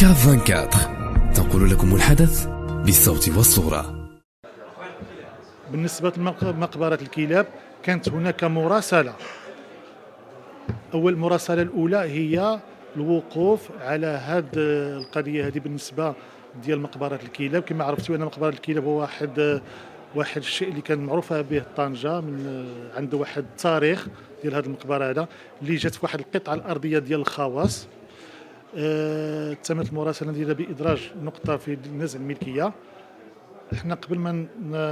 كاف 24 تنقل لكم الحدث بالصوت والصورة. بالنسبة لمقبرة الكلاب كانت هناك مراسلة. أول مراسلة الأولى هي الوقوف على هذه القضية هذه بالنسبة ديال مقبرة الكلاب. كما عرفتوا أن مقبرة الكلاب هو واحد الشيء اللي كان معروفة به طنجة، من عنده واحد التاريخ ديال هذه المقبرة هذا اللي جات في واحد القطعة الأرضية ديال الخواص. تمت المراسلة ديالها بإدراج نقطة في نزع الملكية. احنا قبل ما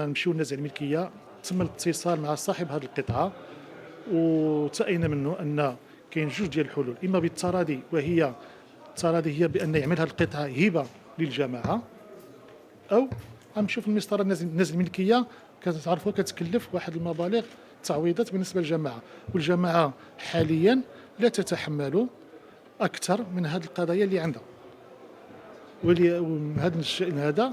نمشيو لنزع الملكية تم الاتصال مع صاحب هذه القطعة، وتأينا منه أن كاين جوج ديال الحلول، إما بالتراضي، وهي التراضي هي بأن يعمل هذه القطعة هبة للجماعة، أو غنمشيو في المسطرة نزع الملكية. كتعرفوا كتكلف واحد المبالغ تعويضات بالنسبة للجماعة، والجماعة حاليا لا تتحمل أكثر من هذه القضايا اللي عندها. ومن هذا الشأن هذا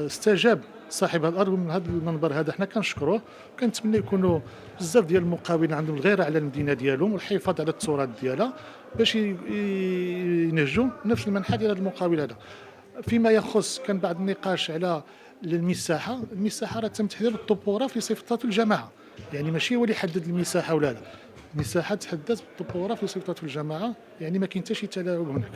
استجاب صاحب الارض، ومن هذا المنبر هذا حنا كنشكروه، وكنتمنى يكونوا بزاف ديال المقاولين عندهم الغيره على المدينه ديالهم والحفاظ على التراث ديالها باش ينهجوا نفس المنحى ديال هذا المقاول هذا. فيما يخص كان بعض النقاش على المساحه راه تم تحديد الطوبوغراف لصفات الجماعه، يعني ماشي هو اللي يحدد المساحه ولا لا، المساحه تحددت بالطوبوغراف لصفات الجماعه، يعني ما كاين حتى شي تلاعب هناك.